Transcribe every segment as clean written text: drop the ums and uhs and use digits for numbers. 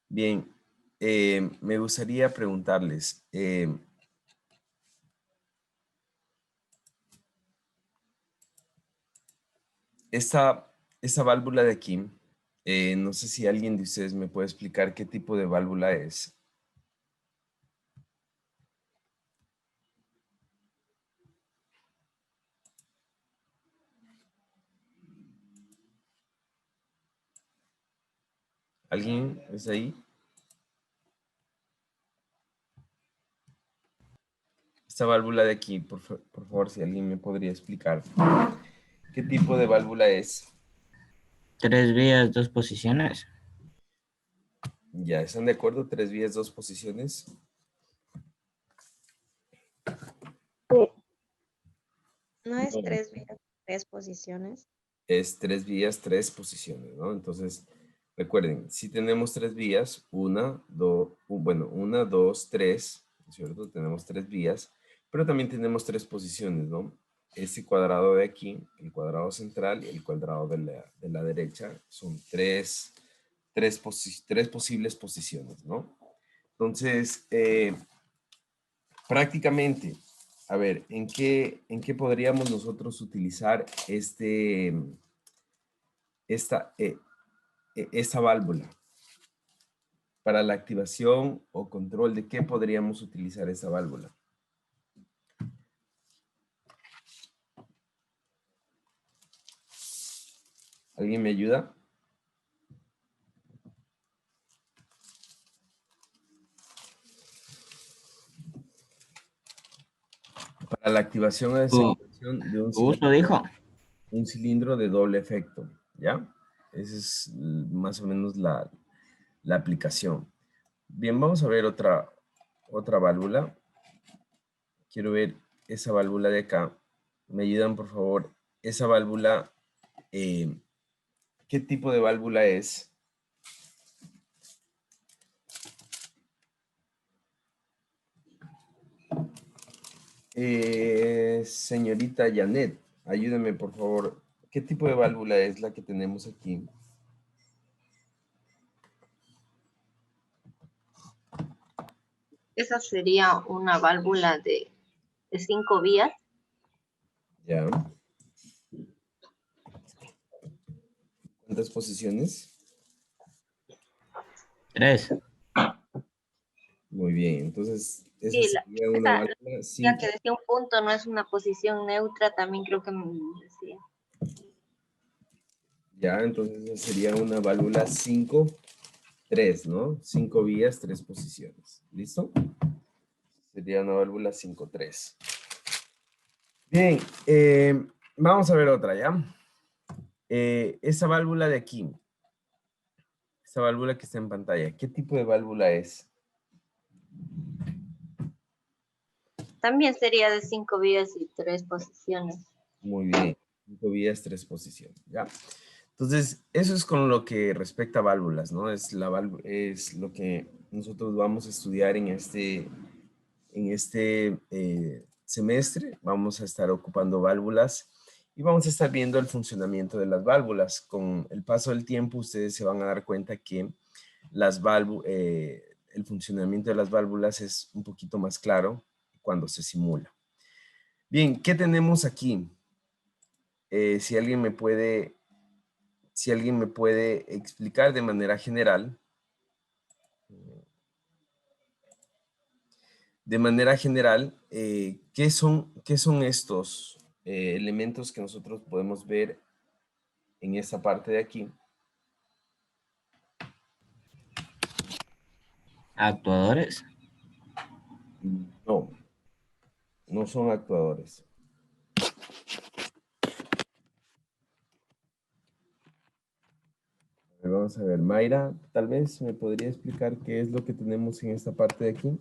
Bien, me gustaría preguntarles, esta válvula de aquí, no sé si alguien de ustedes me puede explicar qué tipo de válvula es. ¿Alguien es ahí? Esta válvula de aquí, por favor, si alguien me podría explicar qué tipo de válvula es. 3 vías, 2 posiciones. ¿Ya están de acuerdo? 3 vías, 2 posiciones. Sí. No es No, 3 vías, 3 posiciones. es 3 vías, 3 posiciones, ¿no? Entonces, recuerden, si tenemos 3 vías, una, dos, tres, ¿no es cierto? Tenemos 3 vías, pero también tenemos 3 posiciones, ¿no? Este cuadrado de aquí, el cuadrado central y el cuadrado de la derecha son tres posibles posiciones, ¿no? Entonces, prácticamente, a ver, ¿en qué podríamos nosotros utilizar esta válvula? Para la activación o control, ¿de qué podríamos utilizar esa válvula? ¿Alguien me ayuda? Para la activación o desactivación de Uso dijo. un cilindro de doble efecto, ¿ya? Esa es más o menos la aplicación. Bien, vamos a ver otra válvula. Quiero ver esa válvula de acá. ¿Me ayudan, por favor? Esa válvula, ¿qué tipo de válvula es? Señorita Janet, ayúdame, por favor. ¿Qué tipo de válvula es la que tenemos aquí? Esa sería una válvula de 5 vías. Ya. ¿Cuántas posiciones? 3. Muy bien, entonces esa Sí, sería una esa válvula ya 5. que decía un punto no es una posición neutra, también creo que me decía. Ya, entonces esa sería una válvula 5, 3, ¿no? 5 vías, 3 posiciones. ¿Listo? Sería una válvula 5, 3. Bien, vamos a ver otra, ¿ya? Esa válvula de aquí, esa válvula que está en pantalla, ¿qué tipo de válvula es? También sería de 5 vías y 3 posiciones. Muy bien, 5 vías, 3 posiciones, ¿ya? Entonces, eso es con lo que respecta a válvulas, ¿no? Es lo que nosotros vamos a estudiar en este semestre. Vamos a estar ocupando válvulas y vamos a estar viendo el funcionamiento de las válvulas. Con el paso del tiempo, ustedes se van a dar cuenta que el funcionamiento de las válvulas es un poquito más claro cuando se simula. Bien, ¿qué tenemos aquí? Si alguien me puede explicar de manera general, ¿qué son estos elementos que nosotros podemos ver en esta parte de aquí? Actuadores. No, no son actuadores. A ver, vamos a ver, Mayra, tal vez me podría explicar qué es lo que tenemos en esta parte de aquí.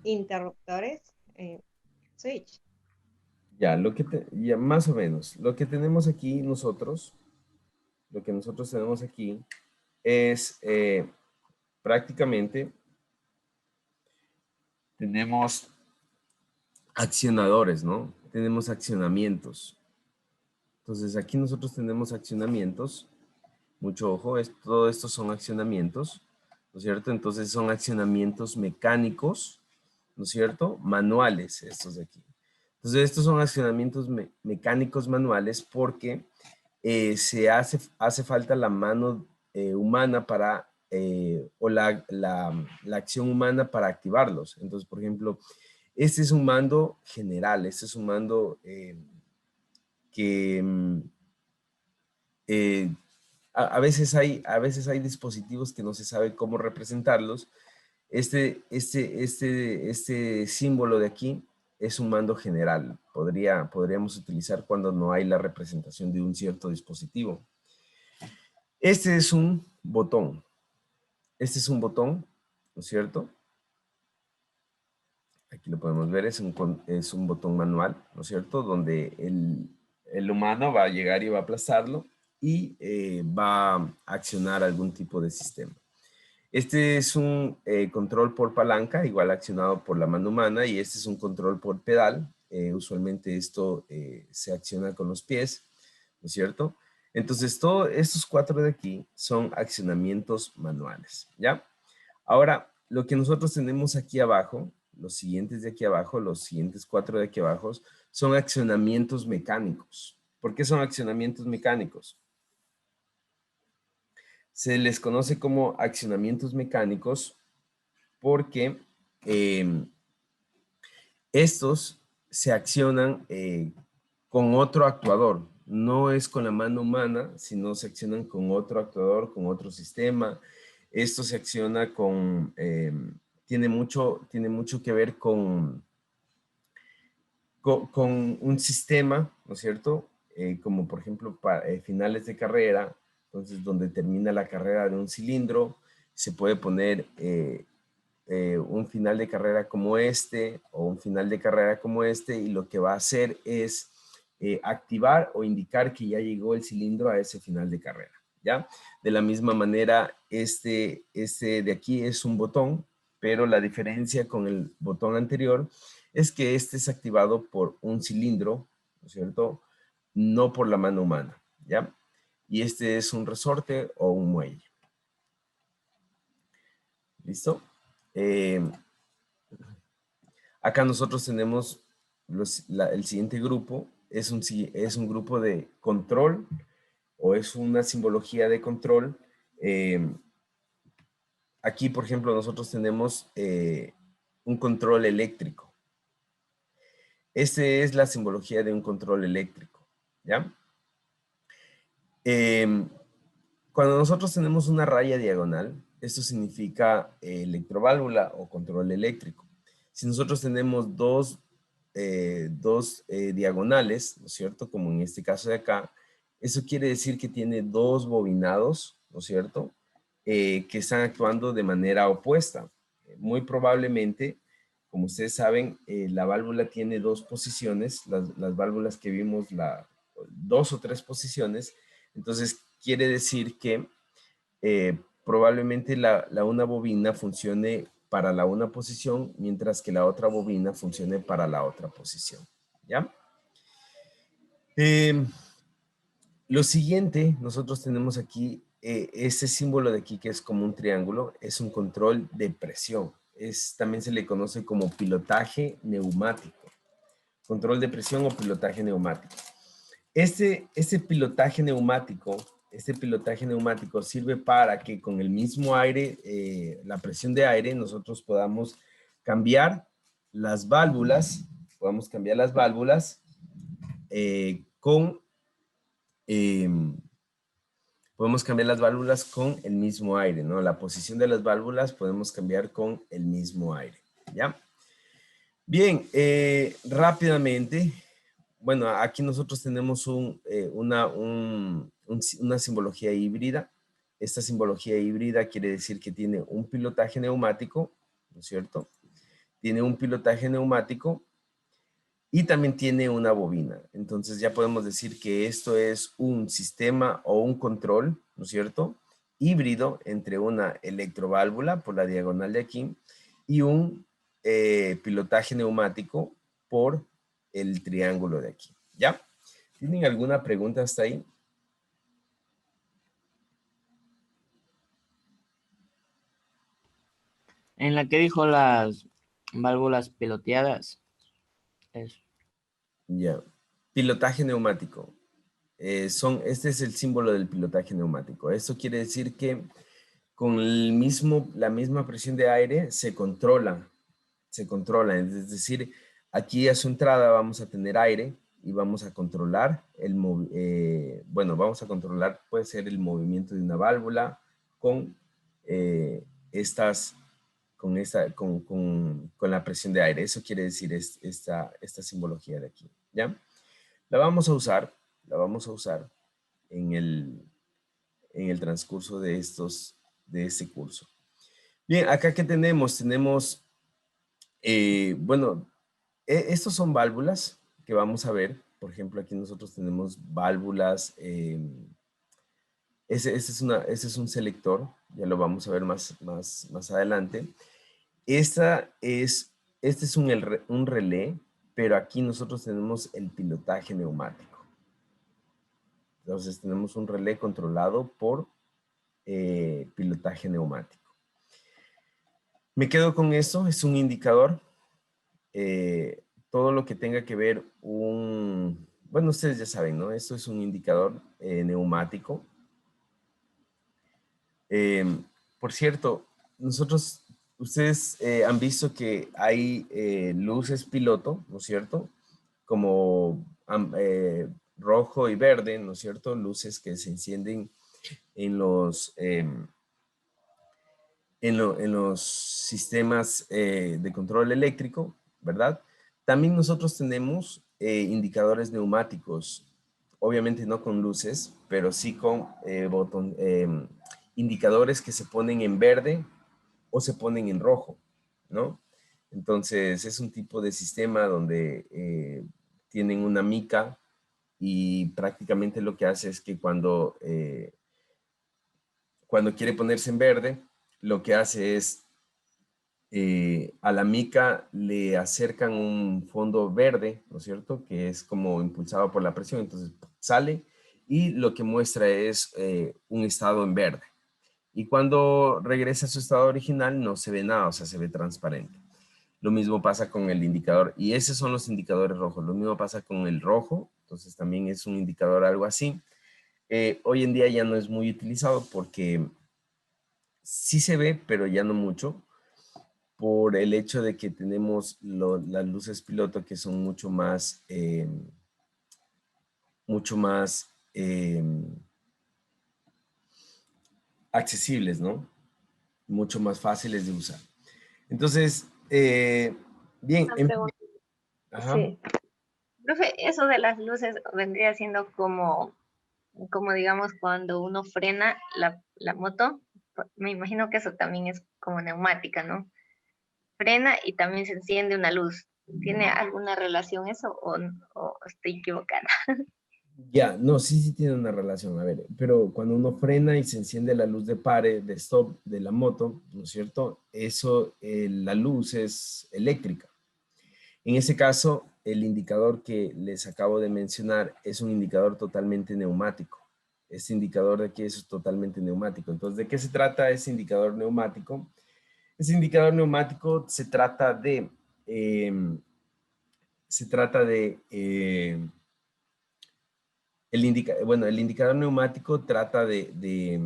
Interruptores, switch. Ya, ya más o menos. Lo que tenemos aquí nosotros, lo que nosotros tenemos aquí es prácticamente tenemos accionadores, ¿no? Tenemos accionamientos. Entonces aquí nosotros tenemos accionamientos. Mucho ojo, todo esto son accionamientos, ¿no es cierto? Entonces son accionamientos mecánicos, ¿no es cierto? Manuales, estos de aquí. Entonces estos son accionamientos mecánicos manuales porque hace falta la mano humana para, o la acción humana para activarlos. Entonces, por ejemplo, este es un mando general, este es un mando que eh, a veces hay dispositivos que no se sabe cómo representarlos. Este símbolo de aquí es un mando general. Podríamos utilizar cuando no hay la representación de un cierto dispositivo. Este es un botón. Este es un botón, ¿no es cierto? Aquí lo podemos ver, es un botón manual, ¿no es cierto? Donde el humano va a llegar y va a aplastarlo y va a accionar algún tipo de sistema. Este es un control por palanca, igual accionado por la mano humana, y este es un control por pedal. Usualmente esto se acciona con los pies, ¿no es cierto? Entonces, todos estos 4 de aquí son accionamientos manuales, ¿ya? Ahora, lo que nosotros tenemos aquí abajo, los siguientes de aquí abajo, los siguientes 4 de aquí abajo, son accionamientos mecánicos. ¿Por qué son accionamientos mecánicos? Se les conoce como accionamientos mecánicos porque estos se accionan con otro actuador. No es con la mano humana, sino se accionan con otro actuador, con otro sistema. Esto se acciona con, tiene mucho que ver con un sistema, ¿no es cierto? Como por ejemplo finales de carrera, entonces donde termina la carrera de un cilindro, se puede poner un final de carrera como este o un final de carrera como este, y lo que va a hacer es activar o indicar que ya llegó el cilindro a ese final de carrera, ¿ya? De la misma manera, este de aquí es un botón, pero la diferencia con el botón anterior es que este es activado por un cilindro, ¿no es cierto? No por la mano humana, ¿ya? Y este es un resorte o un muelle. ¿Listo? Acá nosotros tenemos el siguiente grupo, es un grupo de control o es una simbología de control. Aquí, por ejemplo, nosotros tenemos un control eléctrico. Esta es la simbología de un control eléctrico, ¿ya? Cuando nosotros tenemos una raya diagonal, esto significa electroválvula o control eléctrico. Si nosotros tenemos dos diagonales, ¿no es cierto? Como en este caso de acá, eso quiere decir que tiene dos bobinados, ¿no es cierto? Que están actuando de manera opuesta. Muy probablemente, como ustedes saben, la válvula tiene dos posiciones, las válvulas que vimos, dos o tres posiciones. Entonces, quiere decir que probablemente una bobina funcione para la una posición, mientras que la otra bobina funcione para la otra posición, ¿ya? Lo siguiente, nosotros tenemos aquí ese símbolo de aquí que es como un triángulo, es un control de presión. También se le conoce como pilotaje neumático. Control de presión o pilotaje neumático. Este pilotaje neumático sirve para que con el mismo aire, la presión de aire, nosotros podamos cambiar las válvulas, con el mismo aire, ¿no? La posición de las válvulas podemos cambiar con el mismo aire, ¿ya? Bien, rápidamente, bueno, aquí nosotros tenemos una simbología híbrida. Esta simbología híbrida quiere decir que tiene un pilotaje neumático, ¿no es cierto? Tiene un pilotaje neumático y también tiene una bobina. Entonces ya podemos decir que esto es un sistema o un control, ¿no es cierto? Híbrido entre una electroválvula por la diagonal de aquí y un pilotaje neumático por el triángulo de aquí. ¿Ya? ¿Tienen alguna pregunta hasta ahí? En la que dijo las válvulas piloteadas. Es Ya. Pilotaje neumático. Este es el símbolo del pilotaje neumático. Esto quiere decir que con la misma presión de aire se controla. Es decir, aquí a su entrada vamos a tener aire y vamos a controlar vamos a controlar, puede ser el movimiento de una válvula con con la presión de aire. Eso quiere decir esta simbología de aquí, ¿ya? La vamos a usar en el transcurso de este curso. Bien, acá ¿qué tenemos? Tenemos, estos son válvulas que vamos a ver. Por ejemplo, aquí nosotros tenemos válvulas. Ese es un selector, ya lo vamos a ver más adelante. Este es un relé, pero aquí nosotros tenemos el pilotaje neumático. Entonces tenemos un relé controlado por pilotaje neumático. Me quedo con eso, es un indicador. Todo lo que tenga que ver bueno, ustedes ya saben, ¿no? Esto es un indicador neumático. Por cierto, ustedes han visto que hay luces piloto, ¿no es cierto? Como rojo y verde, ¿no es cierto? Luces que se encienden en los sistemas de control eléctrico, ¿verdad? También nosotros tenemos indicadores neumáticos, obviamente no con luces, pero sí con indicadores que se ponen en verde o se ponen en rojo, ¿no? Entonces es un tipo de sistema donde tienen una mica y prácticamente lo que hace es que cuando quiere ponerse en verde, lo que hace es a la mica le acercan un fondo verde, ¿no es cierto? Que es como impulsado por la presión, entonces sale y lo que muestra es un estado en verde. Y cuando regresa a su estado original no se ve nada, o sea, se ve transparente. Lo mismo pasa con el indicador, y esos son los indicadores rojos. Lo mismo pasa con el rojo, entonces también es un indicador algo así. Hoy en día ya no es muy utilizado porque sí se ve, pero ya no mucho, por el hecho de que tenemos las luces piloto que son mucho más accesibles, ¿no? Mucho más fáciles de usar. Entonces, bien. Una pregunta. Ajá. Sí. Profe, eso de las luces vendría siendo como digamos, cuando uno frena la moto. Me imagino que eso también es como neumática, ¿no? Frena y también se enciende una luz. ¿Tiene alguna relación eso o estoy equivocada? Ya, no, sí tiene una relación, a ver, pero cuando uno frena y se enciende la luz de pare, de stop de la moto, ¿no es cierto? Eso, la luz es eléctrica. En ese caso, el indicador que les acabo de mencionar es un indicador totalmente neumático. Este indicador de aquí es totalmente neumático. Entonces, ¿de qué se trata ese indicador neumático? Ese indicador neumático se trata de, el indicador neumático trata eh,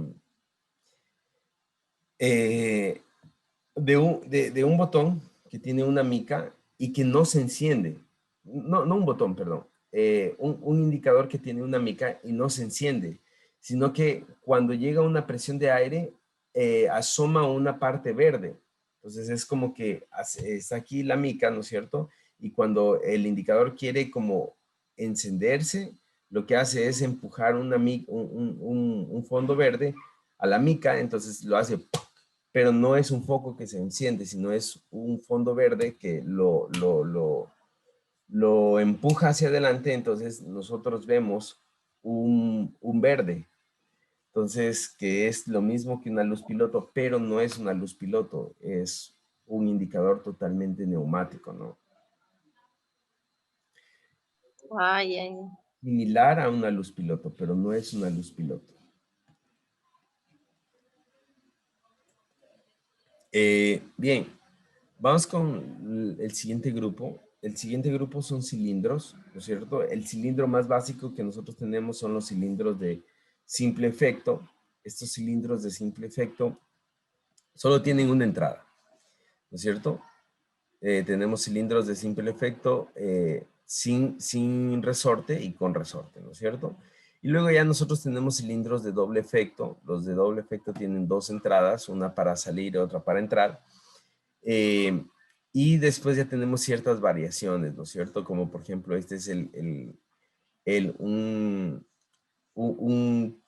de un botón que tiene una mica y que no se enciende. No un botón, perdón. Un indicador que tiene una mica y no se enciende, sino que cuando llega una presión de aire, asoma una parte verde. Entonces es como que está aquí la mica, ¿no es cierto? Y cuando el indicador quiere como encenderse, lo que hace es empujar un fondo verde a la mica, entonces lo hace, pero no es un foco que se enciende, sino es un fondo verde que lo empuja hacia adelante, entonces nosotros vemos un verde. Entonces, que es lo mismo que una luz piloto, pero no es una luz piloto, es un indicador totalmente neumático, ¿no? Ay, ay. Similar a una luz piloto, pero no es una luz piloto. Bien, vamos con el siguiente grupo. El siguiente grupo son cilindros, ¿no es cierto? El cilindro más básico que nosotros tenemos son los cilindros de simple efecto. Estos cilindros de simple efecto solo tienen una entrada, ¿no es cierto? Tenemos cilindros de simple efecto sin resorte y con resorte, ¿no es cierto? Y luego ya nosotros tenemos cilindros de doble efecto. Los de doble efecto tienen dos entradas, una para salir y otra para entrar. Y después ya tenemos ciertas variaciones, ¿no es cierto? Como por ejemplo, este es un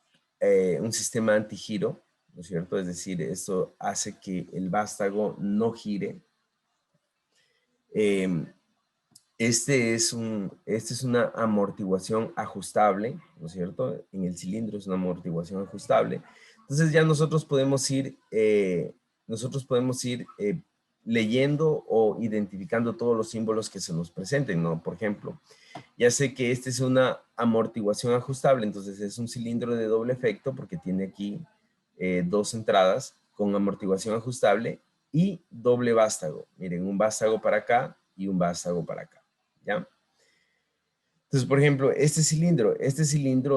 sistema antigiro, ¿no es cierto? Es decir, esto hace que el vástago no gire. Este es una amortiguación ajustable, ¿no es cierto? En el cilindro es una amortiguación ajustable. Entonces ya nosotros podemos ir leyendo o identificando todos los símbolos que se nos presenten, ¿no? Por ejemplo, ya sé que este es una amortiguación ajustable, entonces es un cilindro de doble efecto porque tiene aquí dos entradas con amortiguación ajustable y doble vástago. Miren, un vástago para acá y un vástago para acá, ¿ya? Entonces, por ejemplo, este cilindro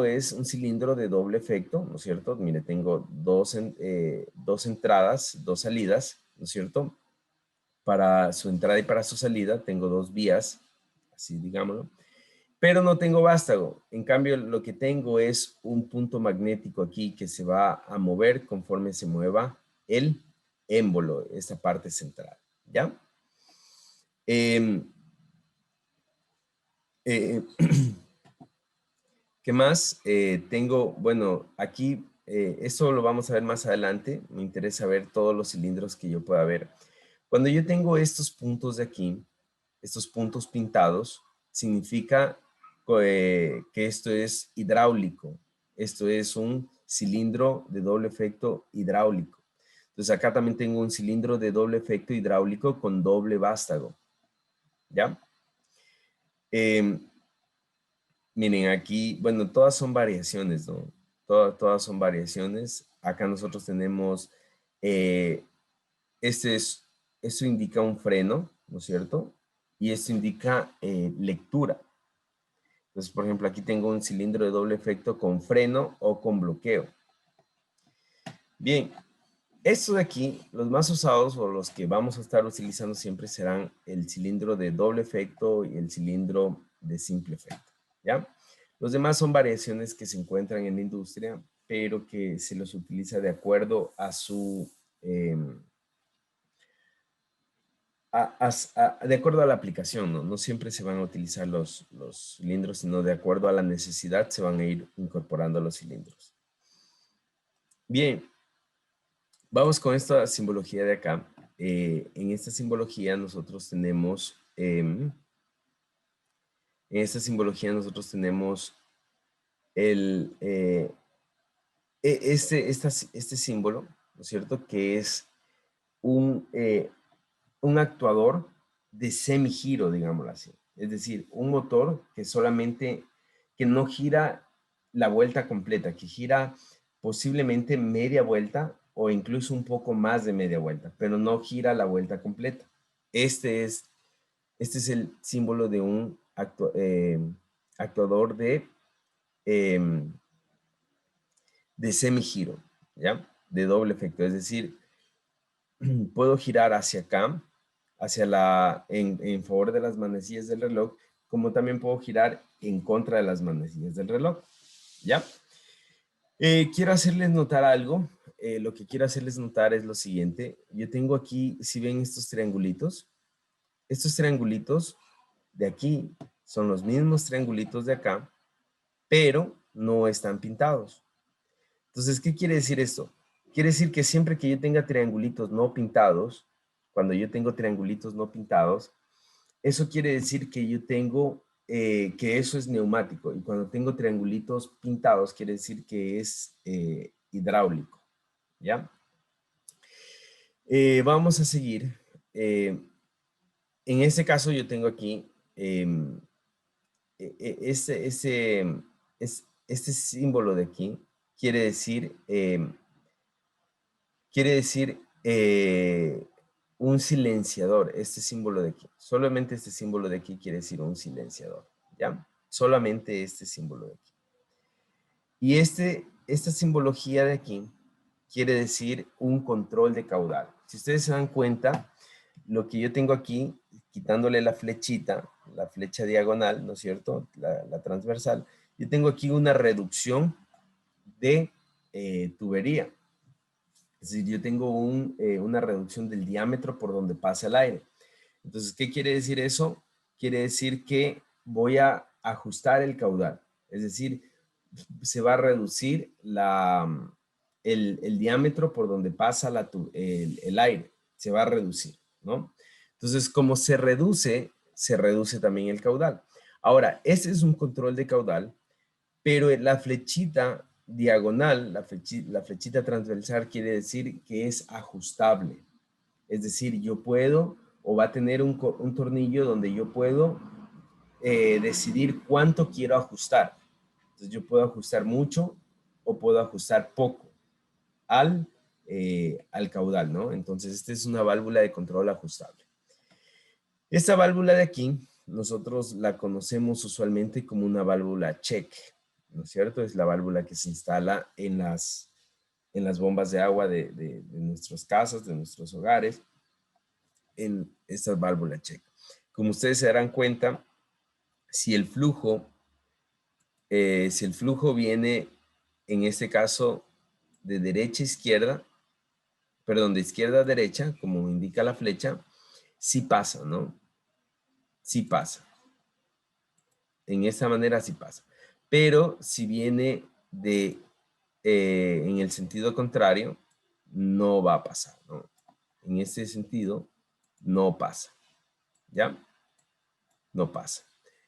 es un cilindro de doble efecto, ¿no es cierto? Mire, tengo dos entradas, dos salidas, ¿no es cierto? Para su entrada y para su salida tengo dos vías, así digámoslo, pero no tengo vástago. En cambio, lo que tengo es un punto magnético aquí que se va a mover conforme se mueva el émbolo, esta parte central, ¿ya? Eh, eh, ¿Qué más? Tengo, bueno, aquí, esto lo vamos a ver más adelante. Me interesa ver todos los cilindros que yo pueda ver. Cuando yo tengo estos puntos de aquí, estos puntos pintados, significa que esto es hidráulico. Esto es un cilindro de doble efecto hidráulico. Entonces acá también tengo un cilindro de doble efecto hidráulico con doble vástago. ¿Ya? Miren, aquí, bueno, todas son variaciones, ¿no? Todas son variaciones. Acá nosotros tenemos, eh, este es, esto indica un freno, ¿no es cierto? Y esto indica lectura. Entonces, por ejemplo, aquí tengo un cilindro de doble efecto con freno o con bloqueo. Bien, estos de aquí, los más usados o los que vamos a estar utilizando siempre serán el cilindro de doble efecto y el cilindro de simple efecto, ¿ya? Los demás son variaciones que se encuentran en la industria, pero que se los utiliza de acuerdo a su, de acuerdo a la aplicación, ¿no? No siempre se van a utilizar los cilindros, sino de acuerdo a la necesidad se van a ir incorporando los cilindros. Bien, vamos con esta simbología de acá. En esta simbología nosotros tenemos, este símbolo, ¿no es cierto? Que es un actuador de semigiro, digámoslo así. Es decir, un motor que no gira la vuelta completa, que gira posiblemente media vuelta o incluso un poco más de media vuelta, pero no gira la vuelta completa. Este es el símbolo de un actuador de semigiro, ¿ya? De doble efecto, es decir, puedo girar hacia acá, en favor de las manecillas del reloj, como también puedo girar en contra de las manecillas del reloj, ¿ya? Quiero hacerles notar algo. Lo que quiero hacerles notar es lo siguiente. Yo tengo aquí, si ven estos triangulitos de aquí son los mismos triangulitos de acá, pero no están pintados. Entonces, ¿qué quiere decir esto? Quiere decir que siempre que yo tenga triangulitos no pintados, cuando yo tengo triangulitos no pintados, eso quiere decir que yo tengo, que eso es neumático. Y cuando tengo triangulitos pintados, quiere decir que es hidráulico. ¿Ya? Vamos a seguir. En este caso yo tengo aquí este símbolo de aquí quiere decir un silenciador, este símbolo de aquí. Solamente este símbolo de aquí quiere decir un silenciador, ¿ya? Solamente este símbolo de aquí. Y esta simbología de aquí quiere decir un control de caudal. Si ustedes se dan cuenta, lo que yo tengo aquí, quitándole la flechita, la flecha diagonal, ¿no es cierto? La transversal, yo tengo aquí una reducción de tubería. Es decir, yo tengo una reducción del diámetro por donde pasa el aire. Entonces, ¿qué quiere decir eso? Quiere decir que voy a ajustar el caudal. Es decir, se va a reducir el diámetro por donde pasa el aire. Se va a reducir, ¿no? Entonces, como se reduce también el caudal. Ahora, ese es un control de caudal, pero la flechita diagonal, la flechita transversal quiere decir que es ajustable. Es decir, yo puedo o va a tener un tornillo donde yo puedo decidir cuánto quiero ajustar. Entonces yo puedo ajustar mucho o puedo ajustar poco al caudal, ¿no? Entonces esta es una válvula de control ajustable. Esta válvula de aquí, nosotros la conocemos usualmente como una válvula check, ¿no es cierto? Es la válvula que se instala en las bombas de agua de nuestras casas, de nuestros hogares, en esta válvula check. Como ustedes se darán cuenta, si el flujo viene, en este caso, de derecha a izquierda, perdón, de izquierda a derecha, como indica la flecha, sí pasa, ¿no? Sí pasa. En esta manera sí pasa. Pero si viene en el sentido contrario, no va a pasar, ¿no? En este sentido, no pasa. ¿Ya? No pasa.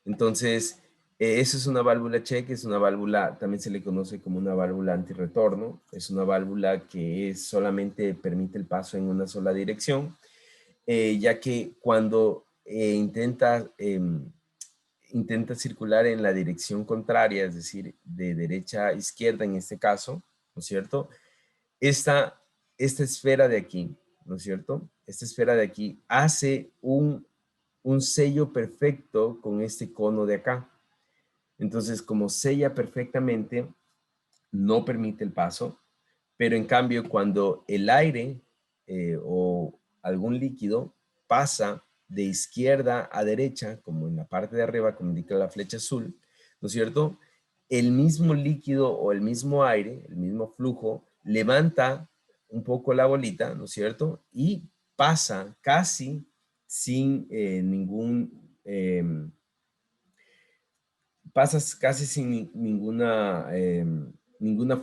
Entonces, eso es una válvula check, es una válvula, también se le conoce como una válvula antirretorno. Es una válvula que solamente permite el paso en una sola dirección, ya que cuando intenta circular en la dirección contraria, es decir, de derecha a izquierda en este caso, ¿no es cierto? Esta esfera de aquí, ¿no es cierto? Esta esfera de aquí hace un sello perfecto con este cono de acá. Entonces, como sella perfectamente, no permite el paso, pero en cambio, cuando el aire o algún líquido pasa de izquierda a derecha, como en la parte de arriba, como indica la flecha azul, ¿no es cierto? El mismo líquido o el mismo aire, el mismo flujo, levanta un poco la bolita, ¿no es cierto? Y pasa casi sin ninguna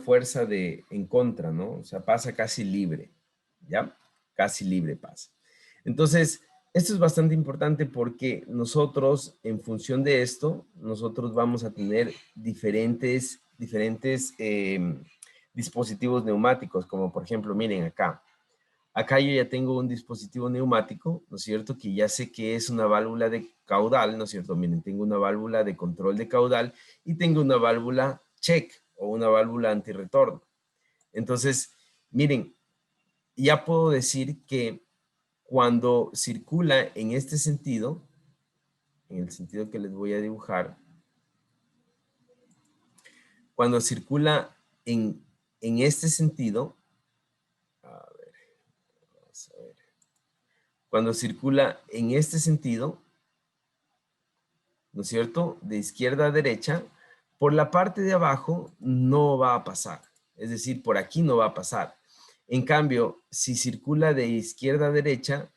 fuerza en contra, ¿no? O sea, pasa casi libre, ¿ya? Casi libre pasa. Entonces, esto es bastante importante porque nosotros, en función de esto, nosotros vamos a tener diferentes dispositivos neumáticos, como por ejemplo, miren acá. Acá yo ya tengo un dispositivo neumático, ¿no es cierto? Que ya sé que es una válvula de caudal, ¿no es cierto? Miren, tengo una válvula de control de caudal y tengo una válvula check o una válvula antirretorno. Entonces, miren, ya puedo decir que cuando circula en este sentido, en el sentido que les voy a dibujar, cuando circula en este sentido, cuando circula en este sentido, ¿no es cierto? De izquierda a derecha, por la parte de abajo no va a pasar. Es decir, por aquí no va a pasar. En cambio, si circula de izquierda a derecha,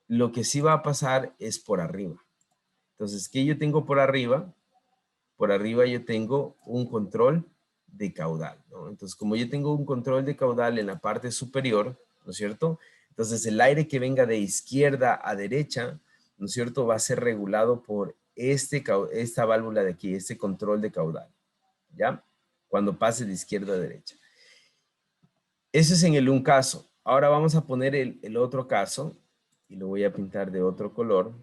lo que sí va a pasar es por arriba. Entonces, ¿qué yo tengo por arriba? Por arriba yo tengo un control de caudal, ¿no? Entonces, como yo tengo un control de caudal en la parte superior, ¿no es cierto? Entonces, el aire que venga de izquierda a derecha, ¿no es cierto? Va a ser regulado por esta válvula de aquí, este control de caudal, ¿ya? Cuando pase de izquierda a derecha. Eso es en un caso. Ahora vamos a poner el otro caso y lo voy a pintar de otro color.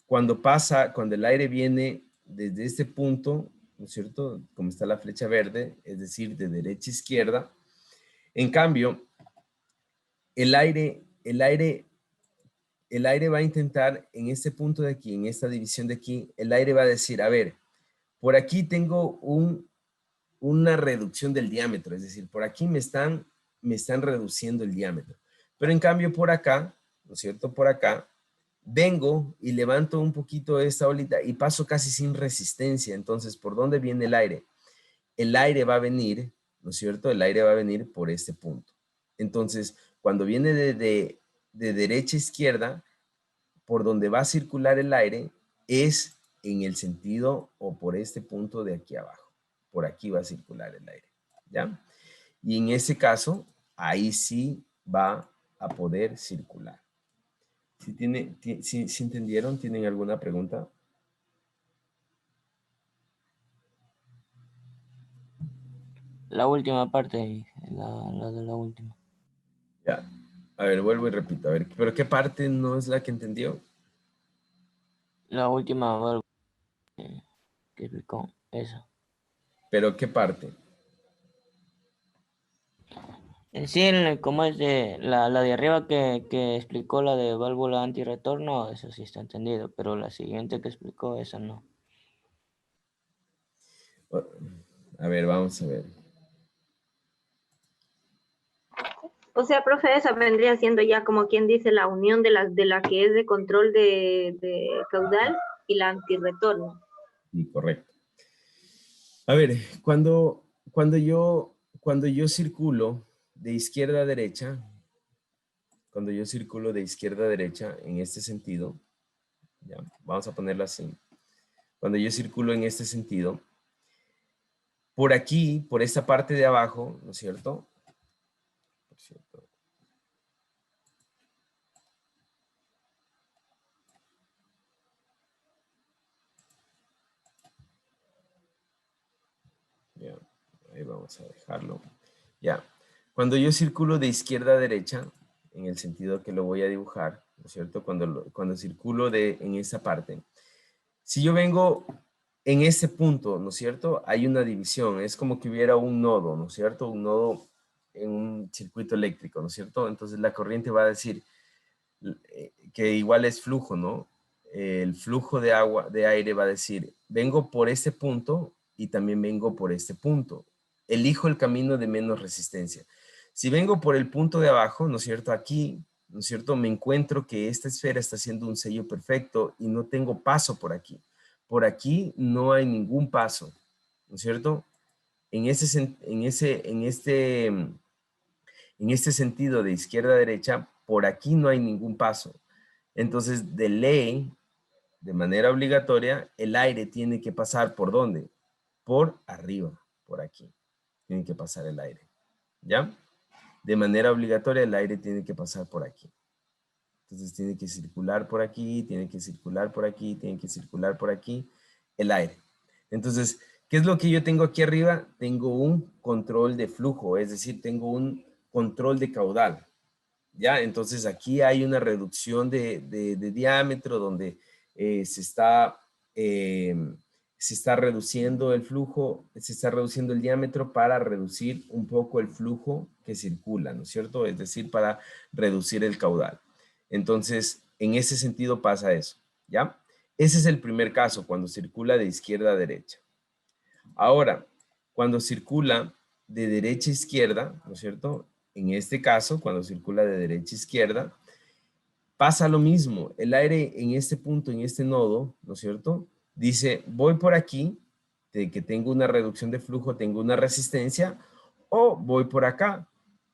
Cuando el aire viene desde este punto, ¿no es cierto? Como está la flecha verde, es decir, de derecha a izquierda. En cambio, el aire va a intentar en este punto de aquí, en esta división de aquí, el aire va a decir, a ver, por aquí tengo una reducción del diámetro, es decir, por aquí me están reduciendo el diámetro. Pero en cambio por acá, ¿no es cierto? Por acá, vengo y levanto un poquito esta olita y paso casi sin resistencia. Entonces, ¿por dónde viene el aire? El aire va a venir, ¿no es cierto? El aire va a venir por este punto. Entonces, cuando viene de derecha a izquierda, por donde va a circular el aire es en el sentido o por este punto de aquí abajo. Por aquí va a circular el aire, ¿ya? Y en ese caso, ahí sí va a poder circular. ¿Sí entendieron? ¿Tienen alguna pregunta? La última parte, la de la última. Ya. A ver, vuelvo y repito. A ver, ¿pero qué parte no es la que entendió? La última válvula que explicó, esa. ¿Pero qué parte? En sí, como es de la de arriba que explicó la de válvula antirretorno, eso sí está entendido, pero la siguiente que explicó, esa no. A ver, vamos a ver. O sea, profe, esa vendría siendo ya como quien dice la unión de la que es de control de caudal y la antirretorno. Sí, correcto. A ver, cuando yo circulo de izquierda a derecha, en este sentido, ya, vamos a ponerlo así. Cuando yo circulo en este sentido, por aquí, por esta parte de abajo, ¿no es cierto? Por cierto. Ya, ahí vamos a dejarlo. Ya, cuando yo circulo de izquierda a derecha, en el sentido que lo voy a dibujar, ¿no es cierto? Cuando circulo en esta parte, si yo vengo en este punto, ¿no es cierto? Hay una división, es como que hubiera un nodo, ¿no es cierto? Un nodo en un circuito eléctrico, ¿no es cierto? Entonces la corriente va a decir que igual es flujo, ¿no? El flujo de agua, de aire va a decir, vengo por este punto y también vengo por este punto. Elijo el camino de menos resistencia. Si vengo por el punto de abajo, ¿no es cierto? Aquí, ¿no es cierto? Me encuentro que esta esfera está haciendo un sello perfecto y no tengo paso por aquí. Por aquí no hay ningún paso, ¿no es cierto? En este sentido de izquierda a derecha, por aquí no hay ningún paso. Entonces, de ley, de manera obligatoria, el aire tiene que pasar ¿por dónde? Por arriba, por aquí. Tiene que pasar el aire, ¿ya? De manera obligatoria, el aire tiene que pasar por aquí. Entonces, tiene que circular por aquí, tiene que circular por aquí, tiene que circular por aquí, el aire. Entonces, ¿qué es lo que yo tengo aquí arriba? Tengo un control de flujo, es decir, tengo un control de caudal. ¿Ya? Entonces aquí hay una reducción de diámetro donde se está reduciendo el flujo, se está reduciendo el diámetro para reducir un poco el flujo que circula, ¿no es cierto? Es decir, para reducir el caudal. Entonces, en ese sentido pasa eso, ¿ya? Ese es el primer caso, cuando circula de izquierda a derecha. Ahora, cuando circula de derecha a izquierda, ¿no es cierto? En este caso, cuando circula de derecha a izquierda, pasa lo mismo. El aire en este punto, en este nodo, ¿no es cierto? Dice, voy por aquí, de que tengo una reducción de flujo, tengo una resistencia, o voy por acá.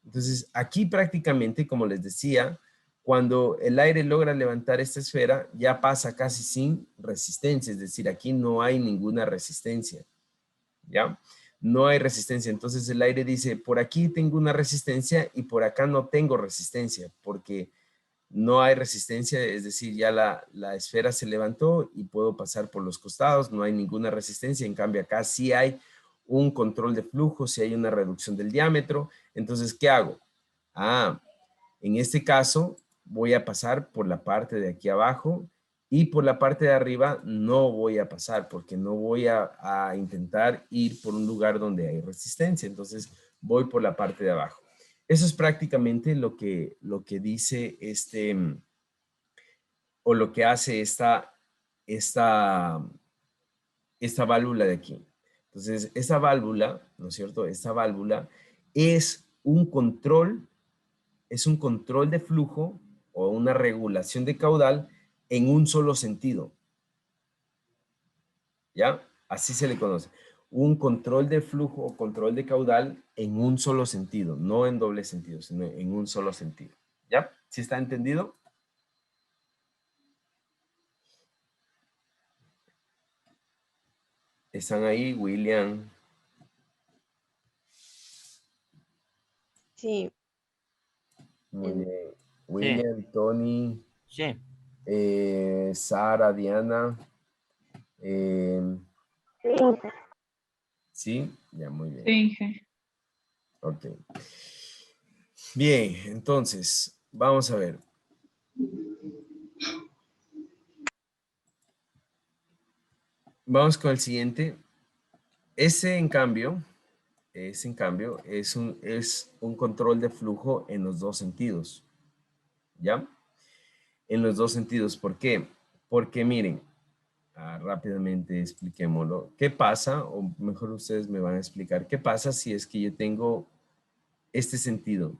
Entonces, aquí prácticamente, como les decía, cuando el aire logra levantar esta esfera, ya pasa casi sin resistencia, es decir, aquí no hay ninguna resistencia, ¿ya? No hay resistencia. Entonces el aire dice, por aquí tengo una resistencia y por acá no tengo resistencia, porque no hay resistencia, es decir, ya la esfera se levantó y puedo pasar por los costados, no hay ninguna resistencia. En cambio acá sí hay un control de flujo, sí hay una reducción del diámetro. Entonces, ¿qué hago? En este caso voy a pasar por la parte de aquí abajo Y por la parte de arriba no voy a pasar porque no voy a intentar ir por un lugar donde hay resistencia. Entonces voy por la parte de abajo. Eso es prácticamente lo que dice o lo que hace esta válvula de aquí. Entonces, esta válvula, ¿no es cierto? Esta válvula es un control de flujo o una regulación de caudal en un solo sentido. ¿Ya? Así se le conoce. Un control de flujo o control de caudal en un solo sentido, no en doble sentido, sino en un solo sentido. ¿Ya? ¿Sí está entendido? ¿Están ahí, William? Sí. Muy bien. Sí, William, Tony, sí. Sara, Diana. ¿Sí? Ya, muy bien. Sí. Ok. Bien, entonces, vamos a ver. Vamos con el siguiente. Ese, en cambio, es un control de flujo en los dos sentidos. ¿Ya? En los dos sentidos. ¿Por qué? Porque miren, rápidamente expliquémoslo. ¿Qué pasa? O mejor ustedes me van a explicar. ¿Qué pasa si es que yo tengo este sentido?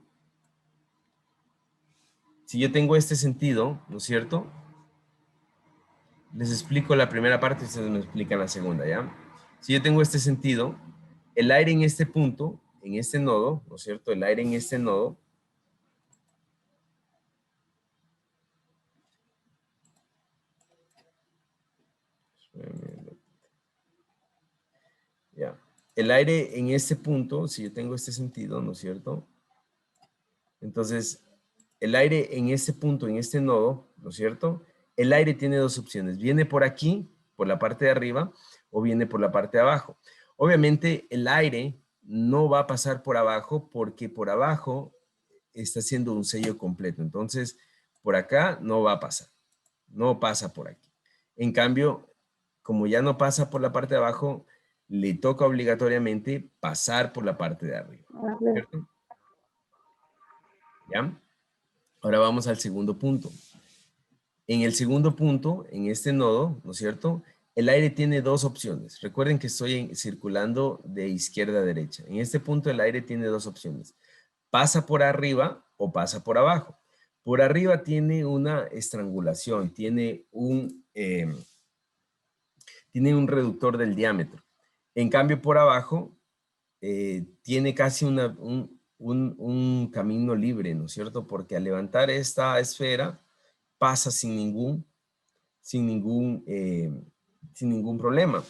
Si yo tengo este sentido, ¿no es cierto? Les explico la primera parte y ustedes me explican la segunda, ¿ya? Si yo tengo este sentido, el aire en este punto, en este nodo, ¿no es cierto? El aire en este nodo, ya. El aire en este punto, si yo tengo este sentido, ¿no es cierto? Entonces, el aire en este punto, en este nodo, ¿no es cierto? El aire tiene dos opciones. Viene por aquí, por la parte de arriba, o viene por la parte de abajo. Obviamente, el aire no va a pasar por abajo porque por abajo está haciendo un sello completo. Entonces, por acá no va a pasar. No pasa por aquí. En cambio, como ya no pasa por la parte de abajo, le toca obligatoriamente pasar por la parte de arriba. ¿Cierto? ¿Ya? Ahora vamos al segundo punto. En el segundo punto, en este nodo, ¿no es cierto? El aire tiene dos opciones. Recuerden que estoy circulando de izquierda a derecha. En este punto el aire tiene dos opciones. Pasa por arriba o pasa por abajo. Por arriba tiene una estrangulación, tiene un reductor del diámetro. En cambio, por abajo tiene casi un camino libre, ¿no es cierto? Porque al levantar esta esfera pasa sin ningún problema.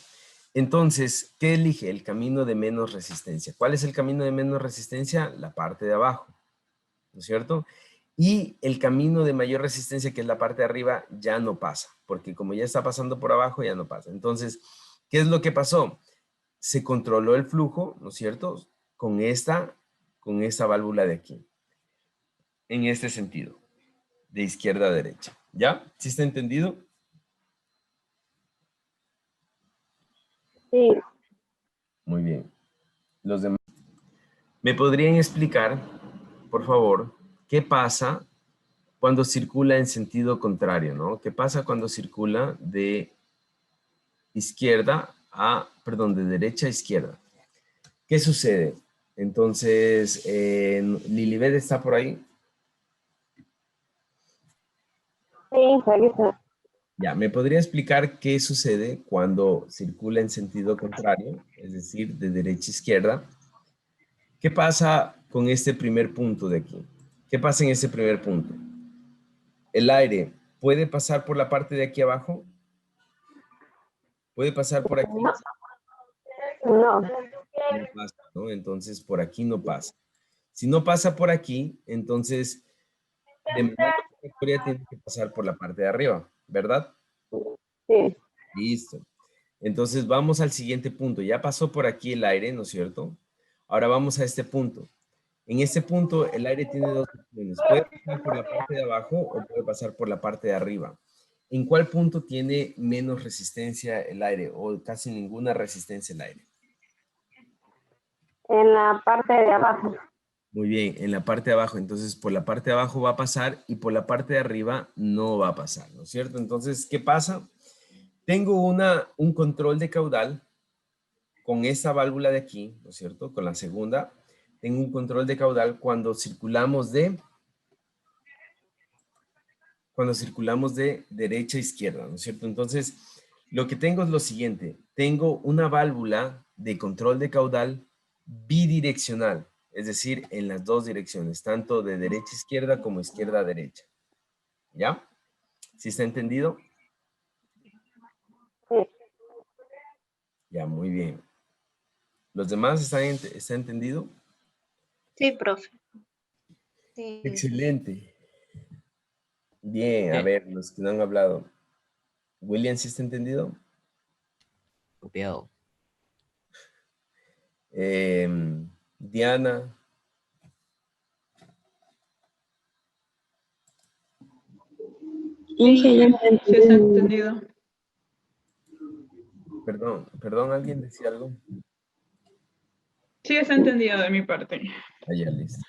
Entonces, ¿qué elige? El camino de menos resistencia. ¿Cuál es el camino de menos resistencia? La parte de abajo, ¿no es cierto? Y el camino de mayor resistencia, que es la parte de arriba, ya no pasa, porque como ya está pasando por abajo, ya no pasa. Entonces, ¿qué es lo que pasó? Se controló el flujo, ¿no es cierto? Con esta válvula de aquí, en este sentido, de izquierda a derecha. ¿Ya? ¿Sí está entendido? Sí. Muy bien. Los demás. ¿Me podrían explicar, por favor, qué pasa cuando circula en sentido contrario, ¿no? ¿Qué pasa cuando circula de derecha a izquierda? ¿Qué sucede? Entonces, Lilibet está por ahí. Sí, aquí está. Ya, ¿me podría explicar qué sucede cuando circula en sentido contrario, es decir, de derecha a izquierda? ¿Qué pasa con este primer punto de aquí? ¿Qué pasa en este primer punto? ¿El aire puede pasar por la parte de aquí abajo? ¿Puede pasar por aquí? No. No pasa, ¿no? Entonces, por aquí no pasa. Si no pasa por aquí, entonces, de manera obligatoria tiene que pasar por la parte de arriba, ¿verdad? Sí. Listo. Entonces, vamos al siguiente punto. Ya pasó por aquí el aire, ¿no es cierto? Ahora vamos a este punto. En este punto, el aire tiene dos opciones. Puede pasar por la parte de abajo o puede pasar por la parte de arriba. ¿En cuál punto tiene menos resistencia el aire o casi ninguna resistencia el aire? En la parte de abajo. Muy bien, en la parte de abajo. Entonces, por la parte de abajo va a pasar y por la parte de arriba no va a pasar, ¿no es cierto? Entonces, ¿qué pasa? Tengo un control de caudal con esta válvula de aquí, ¿no es cierto? Con la segunda, tengo un control de caudal cuando circulamos de derecha a izquierda, ¿no es cierto? Entonces, lo que tengo es lo siguiente. Tengo una válvula de control de caudal bidireccional, es decir, en las dos direcciones, tanto de derecha a izquierda como izquierda a derecha. ¿Ya? ¿Sí está entendido? Sí. Ya, muy bien. ¿Los demás está entendido? Sí, profe. Sí, Excelente. Bien, a Sí. ver, los que no han hablado. William, ¿sí está entendido? Copiado. Diana, Inge, ya Sí, sí está entendido. perdón, ¿alguien decía algo? Sí está entendido de mi parte. Allá, listo.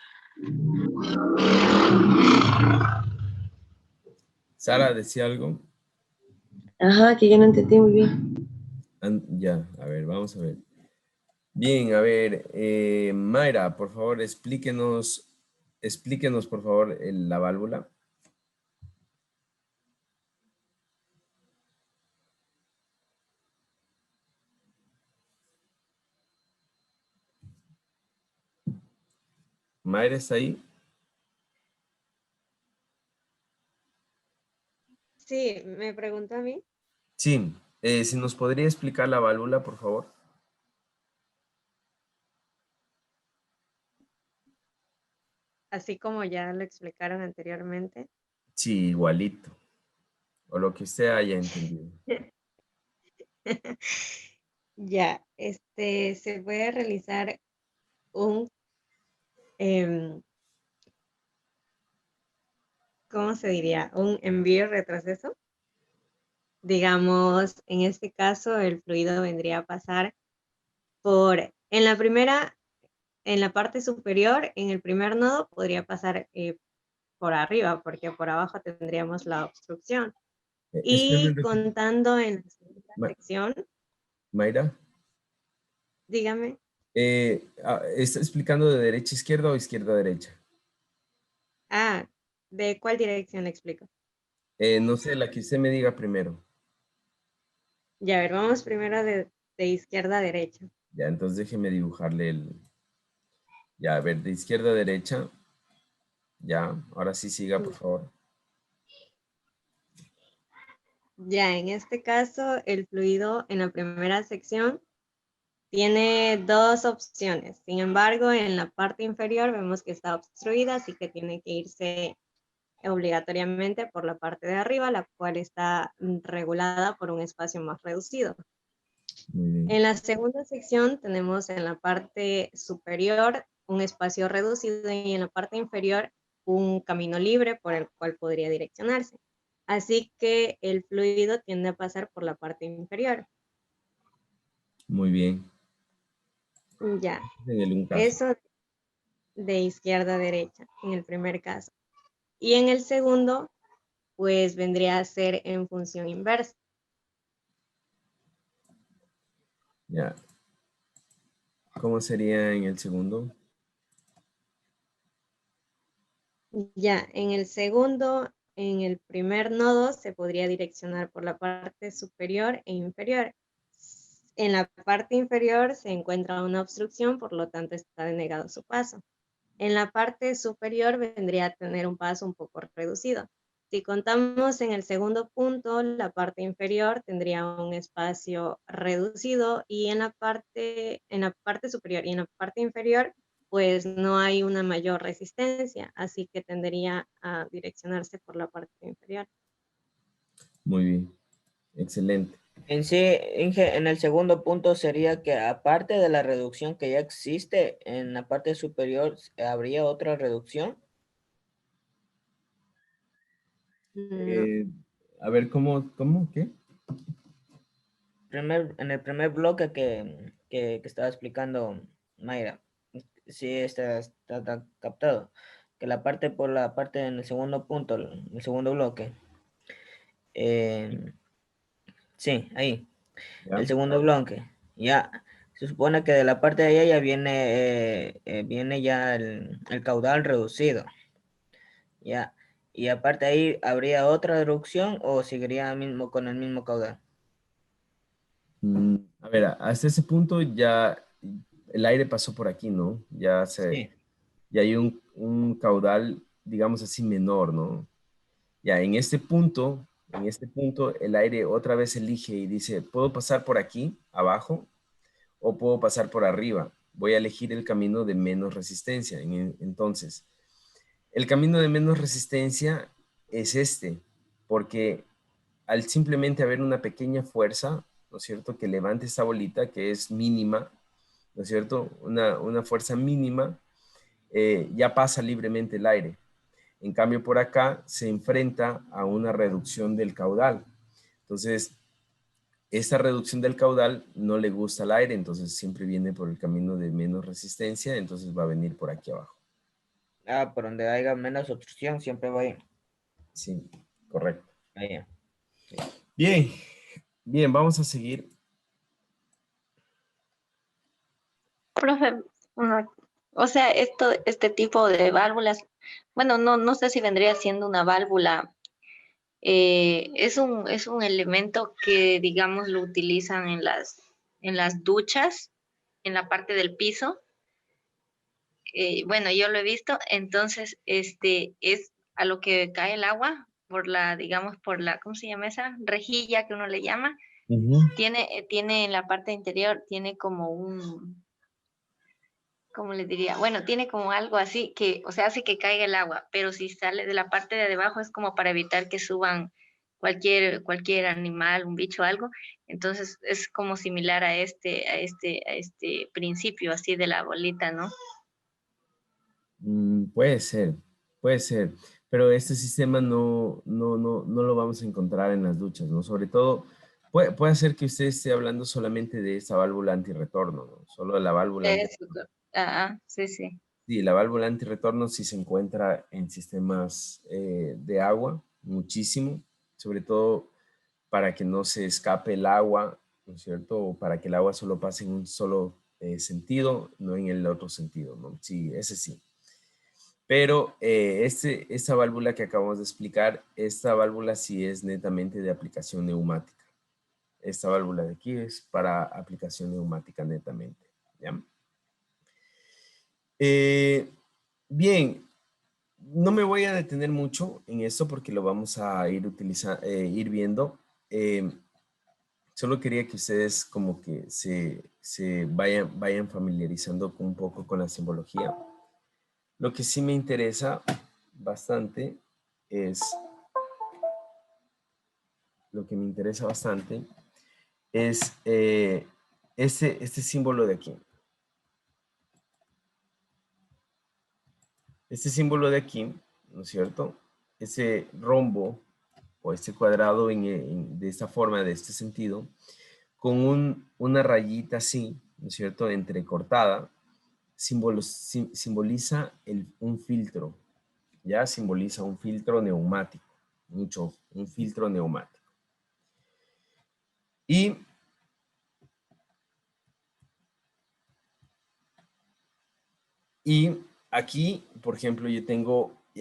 Sara, ¿decía algo? Ajá, que yo no entendí muy bien. Ya, a ver, vamos a ver. Bien, a ver, Mayra, por favor, explíquenos, por favor, la válvula. Mayra, ¿está ahí? sí, me pregunta a mí, Sí, si nos podría explicar la válvula, por favor. así como ya lo explicaron anteriormente. Sí, igualito, o lo que usted haya entendido. Ya, se puede realizar un, em, ¿cómo se diría? Un envío y retroceso. Digamos, en este caso, el fluido vendría a pasar en la primera, en la parte superior, en el primer nodo, podría pasar por arriba, porque por abajo tendríamos la obstrucción. Espérame un Y ratito. contando en la segunda Ma- sección, Mayra, dígame, ¿está explicando de derecha a izquierda o izquierda a derecha? ¿de cuál dirección le explico? No sé, la que usted me diga primero. Ya, a ver, vamos primero de izquierda a derecha. Ya, entonces déjeme dibujarle Ya, a ver, de izquierda a derecha. Ya, ahora sí siga, por favor. Ya, en este caso, el fluido en la primera sección tiene dos opciones. Sin embargo, en la parte inferior vemos que está obstruida, así que tiene que irse obligatoriamente por la parte de arriba, la cual está regulada por un espacio más reducido. Muy bien. En la segunda sección tenemos en la parte superior un espacio reducido y en la parte inferior un camino libre por el cual podría direccionarse. Así que el fluido tiende a pasar por la parte inferior. Muy bien. Ya, En un caso. eso de izquierda a derecha en el primer caso. Y en el segundo, pues vendría a ser en función inversa. Ya. ¿Cómo sería en el segundo? Ya, en el segundo, en el primer nodo se podría direccionar por la parte superior e inferior. En la parte inferior se encuentra una obstrucción, por lo tanto está denegado su paso. En la parte superior vendría a tener un paso un poco reducido. Si contamos en el segundo punto, la parte inferior tendría un espacio reducido y en la parte superior y en la parte inferior, pues no hay una mayor resistencia, así que tendría a direccionarse por la parte inferior. Muy bien. Excelente. En sí, Inge, en el segundo punto sería que aparte de la reducción que ya existe, en la parte superior habría otra reducción. No, Eh, A ver, ¿cómo, qué? En el primer bloque que estaba explicando Mayra, sí está captado. Que por la parte en el segundo punto, el segundo bloque. Sí, ahí. ¿Ya? El segundo bloque. Ya. Se supone que de la parte de allá ya viene ya el caudal reducido. Ya. Y aparte ahí, ¿habría otra reducción o seguiría mismo con el mismo caudal? A ver, hasta ese punto ya el aire pasó por aquí, ¿no? Sí. Ya hay un caudal, digamos así, menor, ¿no? Ya en este punto, el aire otra vez elige y dice, ¿puedo pasar por aquí, abajo, o puedo pasar por arriba? Voy a elegir el camino de menos resistencia. Entonces, el camino de menos resistencia es este, porque al simplemente haber una pequeña fuerza, ¿no es cierto?, que levante esta bolita, que es mínima, ¿no es cierto?, una fuerza mínima, ya pasa libremente el aire. En cambio, por acá se enfrenta a una reducción del caudal. Entonces, esta reducción del caudal no le gusta al aire, entonces siempre viene por el camino de menos resistencia, entonces va a venir por aquí abajo. Por donde haya menos obstrucción, siempre va ahí. Sí, correcto. Ahí. Bien, bien, vamos a seguir. Profe, o sea, este tipo de válvulas, bueno, no sé si vendría siendo una válvula, es un elemento que, digamos, lo utilizan en las duchas, en la parte del piso. Bueno, yo lo he visto, entonces, es a lo que cae el agua por la, digamos, por la, ¿cómo se llama esa? Rejilla que uno le llama. Tiene en la parte interior, tiene como ¿cómo le diría? Bueno, tiene como algo así que, o sea, hace que caiga el agua, pero si sale de la parte de abajo es como para evitar que suban cualquier animal, un bicho, algo. Entonces es como similar a este principio así de la bolita, ¿no? Puede ser, pero este sistema no lo vamos a encontrar en las duchas, ¿no? Sobre todo, puede ser que usted esté hablando solamente de esa válvula antirretorno, ¿no? Solo de la válvula Eso. Sí, sí. Sí, la válvula antirretorno sí se encuentra en sistemas de agua, muchísimo, sobre todo para que no se escape el agua, ¿no es cierto? O para que el agua solo pase en un solo sentido, no en el otro sentido, ¿no? Sí, ese sí. Pero esta válvula que acabamos de explicar, esta válvula sí es netamente de aplicación neumática. Esta válvula de aquí es para aplicación neumática netamente, ¿ya? Bien, no me voy a detener mucho en esto porque lo vamos a ir viendo. Solo quería que ustedes como que se vayan familiarizando un poco con la simbología. Lo que sí me interesa bastante es, este símbolo de aquí. Este símbolo de aquí, ¿no es cierto? Ese rombo o este cuadrado de esta forma, de este sentido, con una rayita así, ¿no es cierto?, entrecortada, simboliza un filtro, ¿ya? Simboliza un filtro neumático, un filtro neumático. Y aquí, por ejemplo,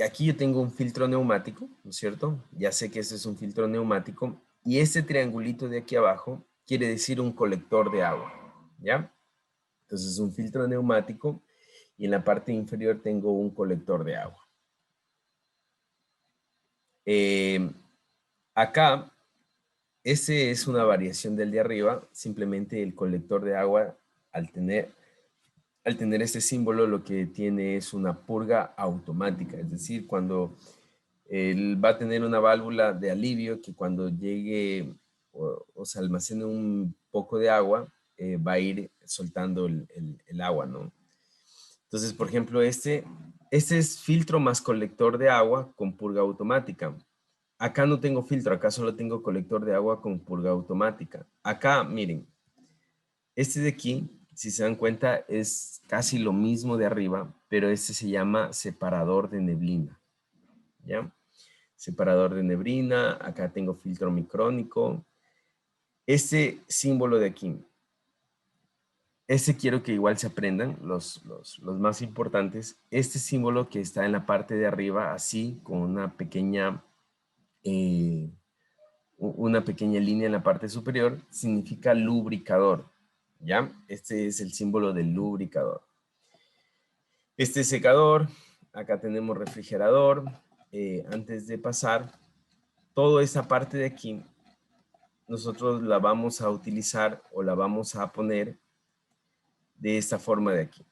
aquí yo tengo un filtro neumático, ¿no es cierto? Ya sé que este es un filtro neumático y este triangulito de aquí abajo quiere decir un colector de agua, ¿ya? Entonces, un filtro neumático y en la parte inferior tengo un colector de agua. Acá, ese es una variación del de arriba, simplemente el colector de agua, al tener este símbolo, lo que tiene es una purga automática, es decir, cuando él va a tener una válvula de alivio que cuando llegue o se almacene un poco de agua, va a ir soltando el agua, ¿no? Entonces, por ejemplo, este es filtro más colector de agua con purga automática. acá no tengo filtro, acá solo tengo colector de agua con purga automática. Acá, miren, este de aquí, si se dan cuenta, es casi lo mismo de arriba, pero este se llama separador de neblina, ¿ya? Separador de neblina, acá tengo filtro micrónico. Este símbolo de aquí, este quiero que igual se aprendan, los más importantes. Este símbolo que está en la parte de arriba, así, con una pequeña línea en la parte superior, significa lubricador, ¿ya? Este es el símbolo del lubricador. Este es secador, acá tenemos refrigerador. Antes de pasar, toda esta parte de aquí, nosotros la vamos a utilizar o la vamos a poner de esta forma de aquí.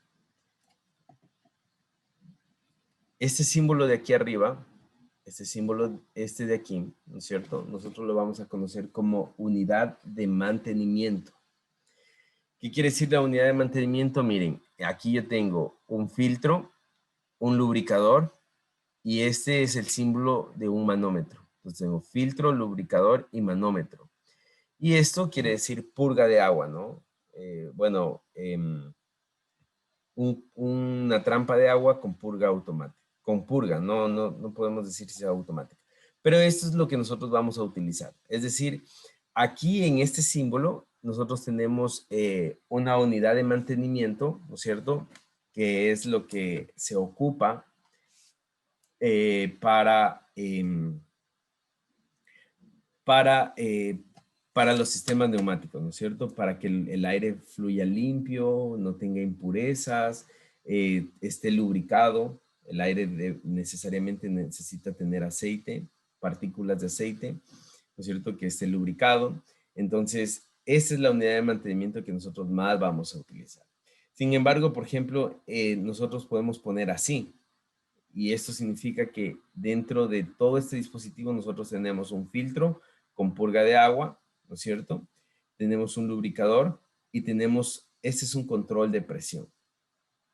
Este símbolo de aquí arriba, este símbolo, este de aquí, ¿no es cierto? Nosotros lo vamos a conocer como unidad de mantenimiento. ¿Qué quiere decir la unidad de mantenimiento? Miren, aquí yo tengo un filtro, un lubricador, y este es el símbolo de un manómetro. Entonces tengo filtro, lubricador y manómetro. Y esto quiere decir purga de agua, ¿no? Una trampa de agua con purga automática. Con purga, no podemos decir si es automática. Pero esto es lo que nosotros vamos a utilizar. Es decir, aquí en este símbolo nosotros tenemos una unidad de mantenimiento, ¿no es cierto? Que es lo que se ocupa para los sistemas neumáticos, ¿no es cierto? Para que el aire fluya limpio, no tenga impurezas, esté lubricado. El aire necesariamente necesita tener aceite, partículas de aceite, ¿no es cierto? Que esté lubricado. Entonces, esa es la unidad de mantenimiento que nosotros más vamos a utilizar. Sin embargo, por ejemplo, nosotros podemos poner así. Y esto significa que dentro de todo este dispositivo nosotros tenemos un filtro con purga de agua, ¿no es cierto? Tenemos un lubricador y este es un control de presión.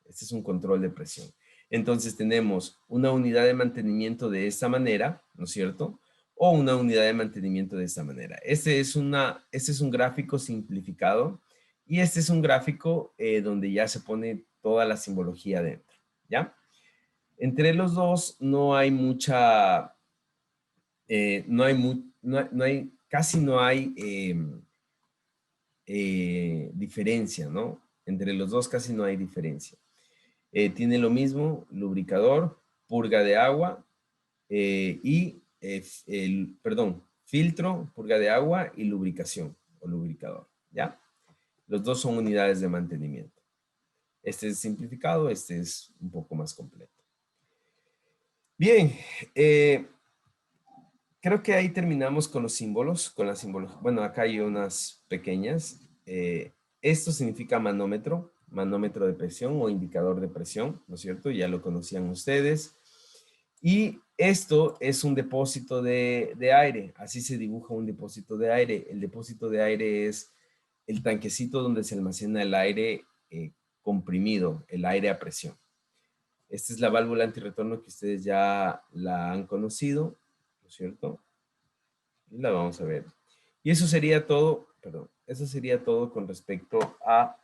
Este es un control de presión. Entonces tenemos una unidad de mantenimiento de esta manera, ¿no es cierto? O una unidad de mantenimiento de esta manera. Este es un gráfico simplificado y este es un gráfico donde ya se pone toda la simbología dentro, ¿ya? Entre los dos no hay mucha, casi no hay diferencia, ¿no? Entre los dos casi no hay diferencia. Tiene lo mismo, lubricador, purga de agua filtro, purga de agua y lubricación o lubricador, ¿ya? Los dos son unidades de mantenimiento. Este es simplificado, este es un poco más completo. Bien, creo que ahí terminamos con los símbolos, con las simbologías. Bueno, acá hay unas pequeñas. Esto significa manómetro de presión o indicador de presión, ¿no es cierto? Ya lo conocían ustedes. Y esto es un depósito de aire. Así se dibuja un depósito de aire. El depósito de aire es el tanquecito donde se almacena el aire comprimido, el aire a presión. Esta es la válvula antirretorno que ustedes ya la han conocido, ¿no es cierto? Y la vamos a ver. Y eso sería todo, perdón, eso sería todo con respecto a